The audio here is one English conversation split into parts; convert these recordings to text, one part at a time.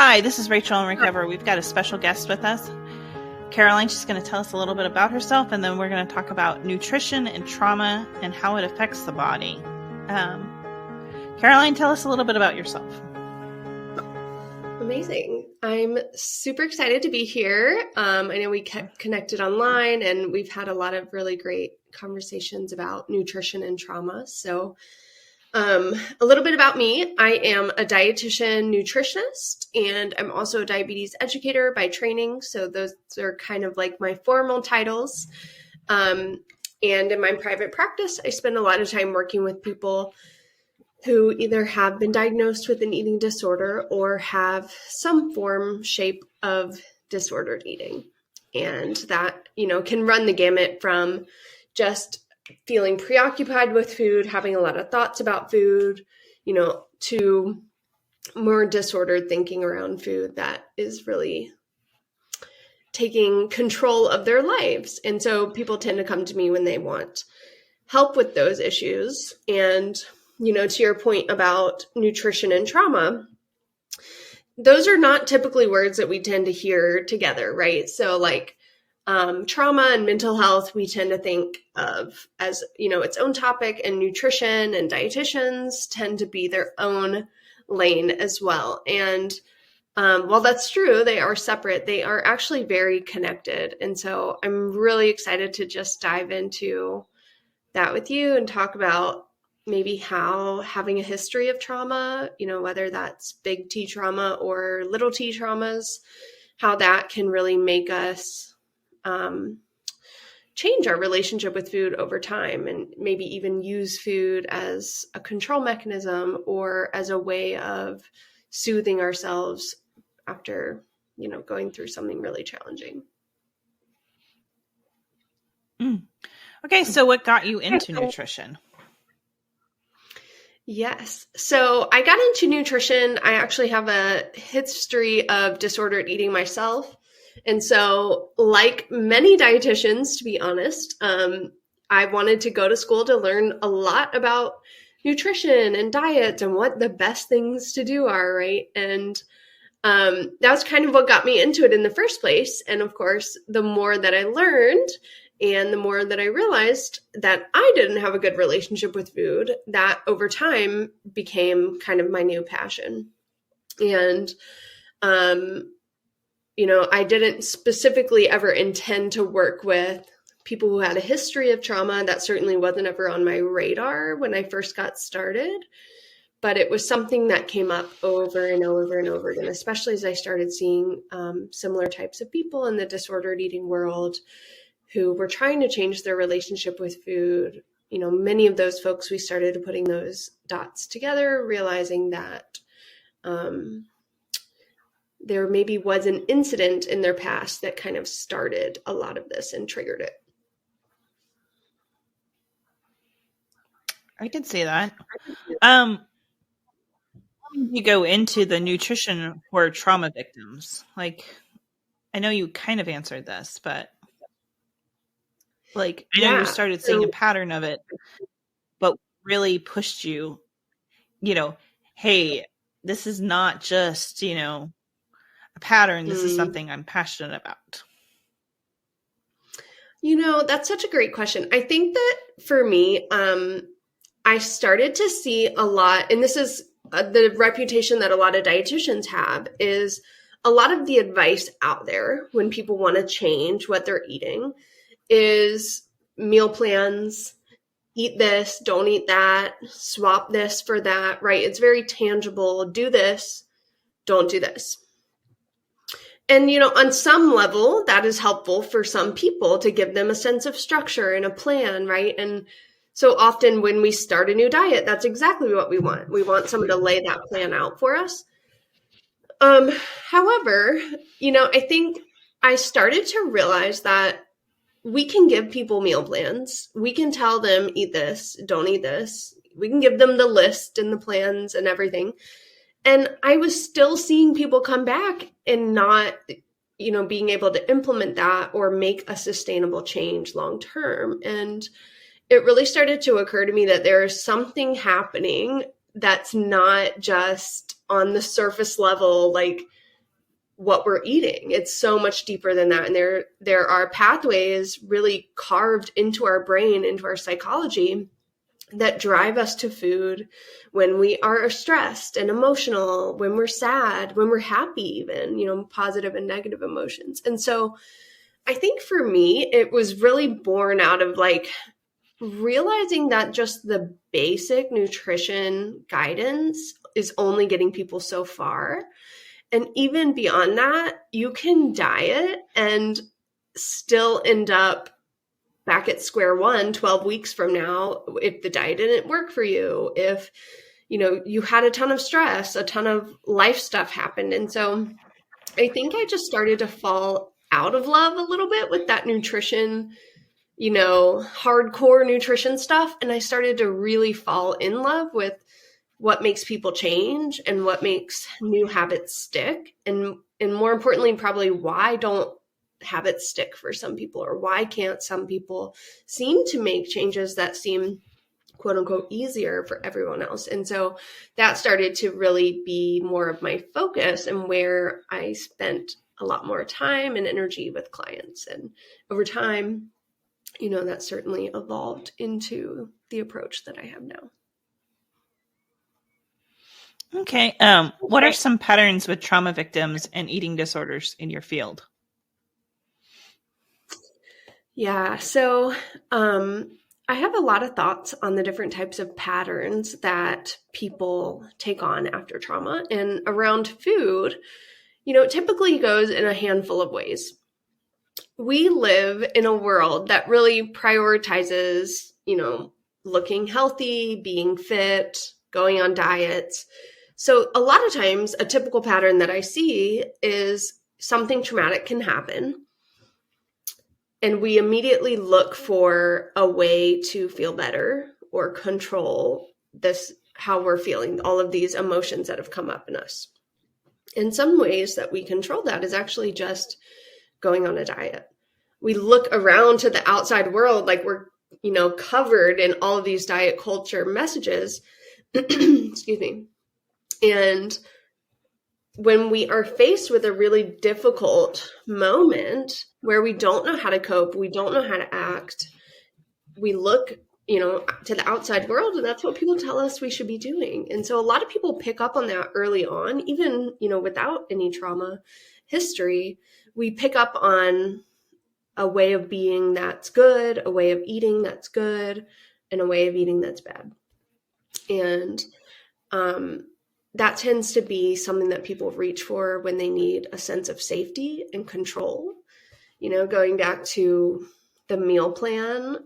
Hi, this is Rachel in Recover. We've got a special guest with us. Caroline, she's going to tell us a little bit about herself, and then we're going to talk about nutrition and trauma and how it affects the body. Caroline, tell us a little bit about yourself. Amazing. I'm super excited to be here. I know we connected online and we've had a lot of really great conversations about nutrition and trauma. So a little bit about me. I am a dietitian nutritionist, and I'm also a diabetes educator by training. So those are kind of like my formal titles. And in my private practice, I spend a lot of time working with people who either have been diagnosed with an eating disorder or have some form, shape of disordered eating. And that, can run the gamut from just feeling preoccupied with food, having a lot of thoughts about food, to more disordered thinking around food that is really taking control of their lives. And so people tend to come to me when they want help with those issues. And to your point about nutrition and trauma, those are not typically words that we tend to hear together, right? So like trauma and mental health, we tend to think of as, its own topic, and nutrition and dietitians tend to be their own lane as well. And while that's true, they are separate, they are actually very connected. And so I'm really excited to just dive into that with you and talk about maybe how having a history of trauma, whether that's big T trauma or little t traumas, how that can really make us change our relationship with food over time, and maybe even use food as a control mechanism or as a way of soothing ourselves after, going through something really challenging. Okay, so what got you into nutrition? Yes. So I got into nutrition. I actually have a history of disordered eating myself. And so, like many dietitians, to be honest, I wanted to go to school to learn a lot about nutrition and diet and what the best things to do are, right? And that was kind of what got me into it in the first place. And of course, the more that I learned, and the more that I realized that I didn't have a good relationship with food, that over time became kind of my new passion. And, I didn't specifically ever intend to work with people who had a history of trauma. That certainly wasn't ever on my radar when I first got started. But it was something that came up over and over and over again, especially as I started seeing similar types of people in the disordered eating world who were trying to change their relationship with food. Many of those folks, we started putting those dots together, realizing that there maybe was an incident in their past that kind of started a lot of this and triggered it. I can see that. You go into the nutrition for trauma victims. Like, I know you kind of answered this, but I know you started seeing a pattern of it, but really pushed you, hey, this is not just, a pattern. This is something I'm passionate about. That's such a great question. I think that for me, I started to see a lot, and this is the reputation that a lot of dietitians have, is a lot of the advice out there when people want to change what they're eating is meal plans, eat this, don't eat that, swap this for that, right? It's very tangible. Do this, don't do this. And, on some level, that is helpful for some people to give them a sense of structure and a plan, right? And so often when we start a new diet, that's exactly what we want. We want someone to lay that plan out for us. However, I think I started to realize that we can give people meal plans. We can tell them, eat this, don't eat this. We can give them the list and the plans and everything. And I was still seeing people come back and not, being able to implement that or make a sustainable change long term. And it really started to occur to me that there's something happening that's not just on the surface level, like what we're eating. It's so much deeper than that. And there are pathways really carved into our brain, into our psychology, that drive us to food when we are stressed and emotional, when we're sad, when we're happy, even, positive and negative emotions. And so I think for me, it was really born out of like realizing that just the basic nutrition guidance is only getting people so far. And even beyond that, you can diet and still end up back at square one 12 weeks from now if the diet didn't work for you, if you had a ton of stress, a ton of life stuff happened. And so I think I just started to fall out of love a little bit with that nutrition, hardcore nutrition stuff. And I started to really fall in love with what makes people change and what makes new habits stick. And more importantly, probably why don't habits stick for some people, or why can't some people seem to make changes that seem quote unquote easier for everyone else. And so that started to really be more of my focus and where I spent a lot more time and energy with clients. And over time, that certainly evolved into the approach that I have now. Okay. What are some patterns with trauma victims and eating disorders in your field? Yeah. So, I have a lot of thoughts on the different types of patterns that people take on after trauma. And around food, it typically goes in a handful of ways. We live in a world that really prioritizes, looking healthy, being fit, going on diets. So a lot of times a typical pattern that I see is something traumatic can happen, and we immediately look for a way to feel better or control how we're feeling, all of these emotions that have come up in us. In some ways that we control that is actually just going on a diet. We look around to the outside world like we're, covered in all of these diet culture messages. Excuse me. And when we are faced with a really difficult moment where we don't know how to cope, we don't know how to act, we look, to the outside world, and that's what people tell us we should be doing. And so a lot of people pick up on that early on, even, without any trauma history. We pick up on a way of being that's good, a way of eating that's good, and a way of eating that's bad. And that tends to be something that people reach for when they need a sense of safety and control. Going back to the meal plan,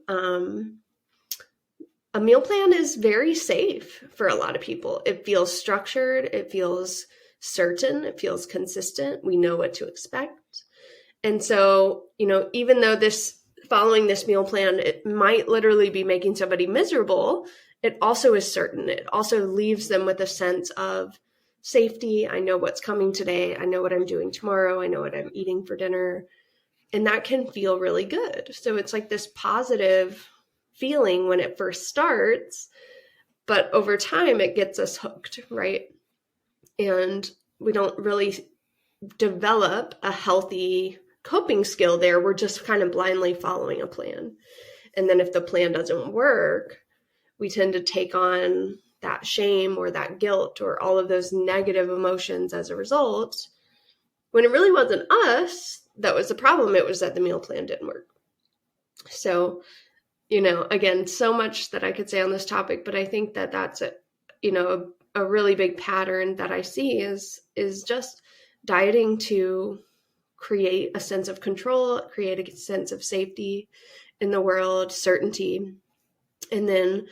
a meal plan is very safe for a lot of people. It feels structured. It feels certain. It feels consistent. We know what to expect. And so, even though following this meal plan, it might literally be making somebody miserable, it also is certain. It also leaves them with a sense of safety. I know what's coming today. I know what I'm doing tomorrow. I know what I'm eating for dinner. And that can feel really good. So it's like this positive feeling when it first starts, but over time it gets us hooked, right? And we don't really develop a healthy coping skill there. We're just kind of blindly following a plan. And then if the plan doesn't work, we tend to take on that shame or that guilt or all of those negative emotions as a result, when it really wasn't us that was the problem. It was that the meal plan didn't work. So, again, so much that I could say on this topic, but I think that that's a really big pattern that I see is just dieting to create a sense of control, create a sense of safety in the world, certainty. And then,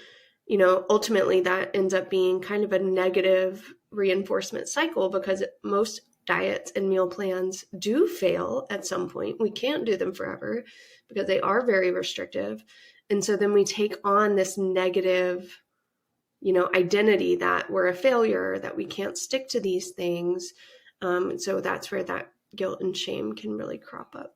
ultimately that ends up being kind of a negative reinforcement cycle, because most diets and meal plans do fail at some point. We can't do them forever because they are very restrictive. And so then we take on this negative, identity that we're a failure, that we can't stick to these things. So that's where that guilt and shame can really crop up.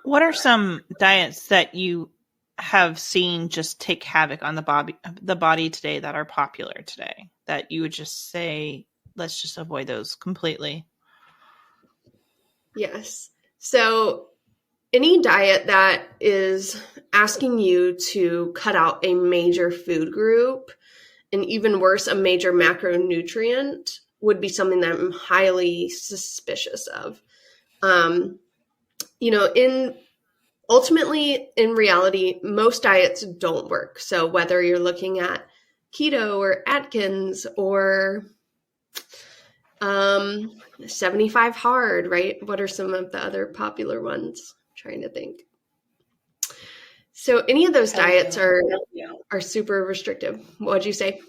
What are some diets that you have seen just take havoc on the body today that are popular today that you would just say, let's just avoid those completely? Yes. So any diet that is asking you to cut out a major food group, and even worse, a major macronutrient, would be something that I'm highly suspicious of. Ultimately, in reality, most diets don't work. So whether you're looking at keto or Atkins or 75 hard, right? What are some of the other popular ones? I'm trying to think. So any of those diets are super restrictive. What'd you say?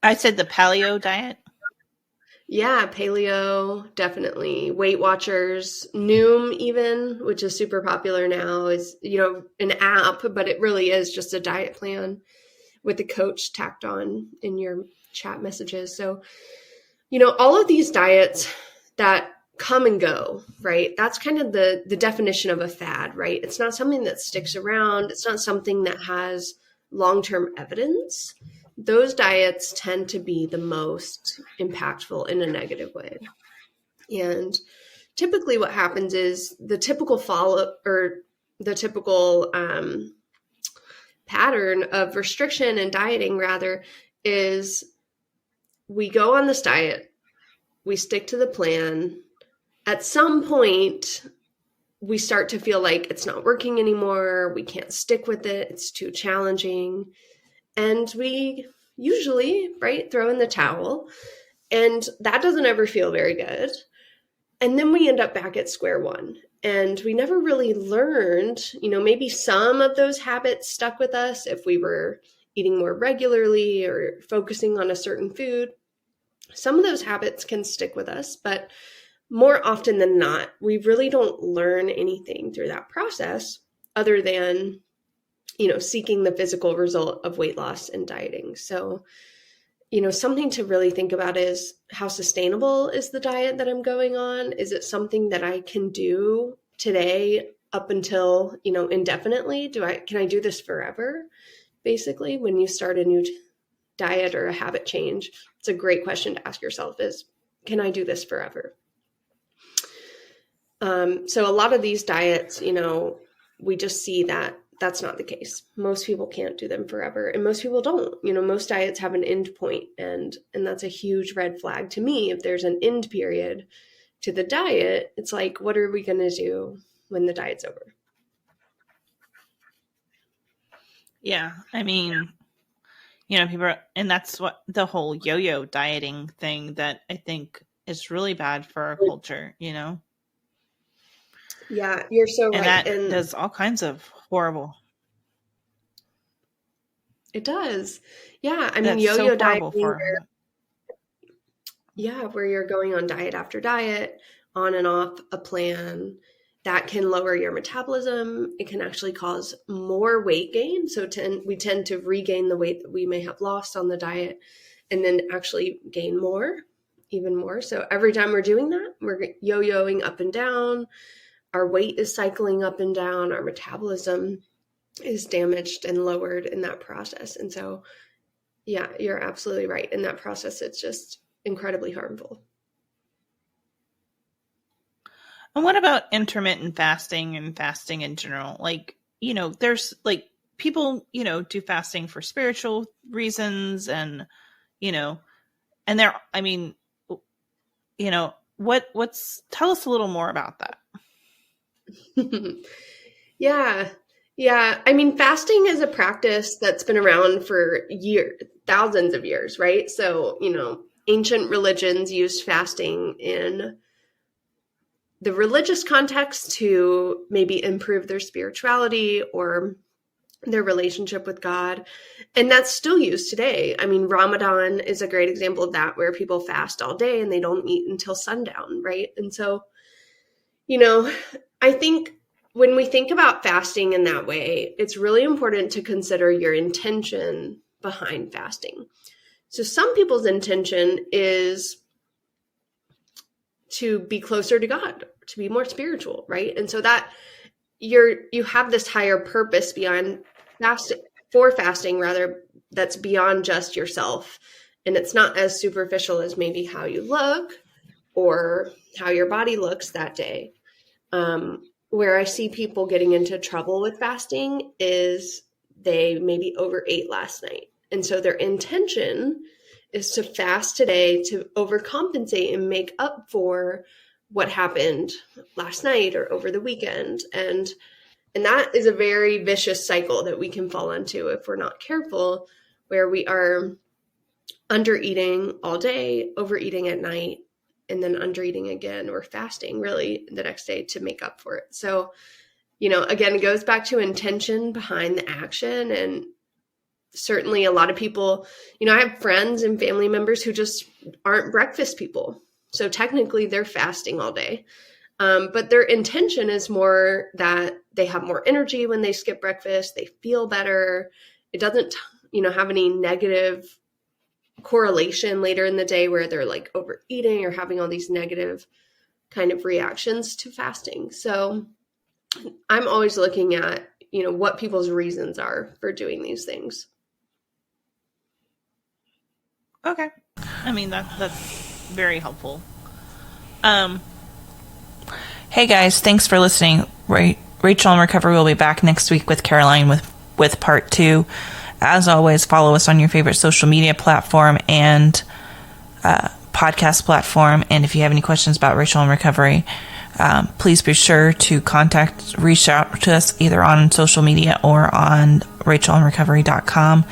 I said the paleo diet. Yeah, paleo, definitely. Weight Watchers, Noom even, which is super popular now, is, an app, but it really is just a diet plan with a coach tacked on in your chat messages. So, all of these diets that come and go, right? That's kind of the definition of a fad, right? It's not something that sticks around. It's not something that has long-term evidence. Those diets tend to be the most impactful in a negative way. And typically what happens is the typical follow or the typical pattern of restriction and dieting rather is we go on this diet, we stick to the plan. At some point, we start to feel like it's not working anymore. We can't stick with it. It's too challenging. And we usually, right, throw in the towel. And that doesn't ever feel very good. And then we end up back at square one. And we never really learned, maybe some of those habits stuck with us if we were eating more regularly or focusing on a certain food. Some of those habits can stick with us, but more often than not, we really don't learn anything through that process other than, seeking the physical result of weight loss and dieting. So, something to really think about is how sustainable is the diet that I'm going on? Is it something that I can do today up until, indefinitely? Can I do this forever? Basically, when you start a new diet or a habit change, it's a great question to ask yourself is, can I do this forever? So a lot of these diets, we just see that that's not the case. Most people can't do them forever, and most people don't. Most diets have an end point, and that's a huge red flag to me. If there's an end period to the diet, it's like, what are we going to do when the diet's over? Yeah, I mean, people and that's what the whole yo-yo dieting thing that I think is really bad for our culture, Yeah, you're so right. And that does all kinds of horrible. It does. Yeah. I mean, yo-yo dieting, where you're going on diet after diet, on and off a plan, that can lower your metabolism. It can actually cause more weight gain. So we tend to regain the weight that we may have lost on the diet and then actually gain more, even more. So every time we're doing that, we're yo-yoing up and down. Our weight is cycling up and down. Our metabolism is damaged and lowered in that process. And so, yeah, you're absolutely right. In that process, it's just incredibly harmful. And what about intermittent fasting and fasting in general? Like, there's like people, do fasting for spiritual reasons and, and tell us a little more about that. Yeah. I mean, fasting is a practice that's been around for thousands of years, right? So, ancient religions used fasting in the religious context to maybe improve their spirituality or their relationship with God. And that's still used today. I mean, Ramadan is a great example of that, where people fast all day and they don't eat until sundown, right? And so, I think when we think about fasting in that way, it's really important to consider your intention behind fasting. So some people's intention is to be closer to God, to be more spiritual, right? And so that, you have this higher purpose beyond fasting rather, that's beyond just yourself. And it's not as superficial as maybe how you look or how your body looks that day. Where I see people getting into trouble with fasting is they maybe overate last night. And so their intention is to fast today to overcompensate and make up for what happened last night or over the weekend. And that is a very vicious cycle that we can fall into if we're not careful, where we are under-eating all day, overeating at night, and then under-eating again, or fasting really the next day to make up for it. So, again, it goes back to intention behind the action. And certainly a lot of people, I have friends and family members who just aren't breakfast people. So technically they're fasting all day. But their intention is more that they have more energy when they skip breakfast. They feel better. It doesn't, have any negative correlation later in the day where they're like overeating or having all these negative kind of reactions to fasting. So I'm always looking at, what people's reasons are for doing these things. Okay. I mean, that's very helpful. Hey guys, thanks for listening. Rachel in Recovery will be back next week with Caroline with part 2. As always, follow us on your favorite social media platform and podcast platform. And if you have any questions about Rachel in Recovery, please be sure to reach out to us either on social media or on rachelinrecovery.com.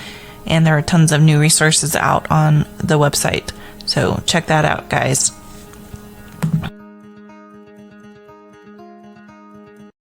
And there are tons of new resources out on the website. So check that out, guys.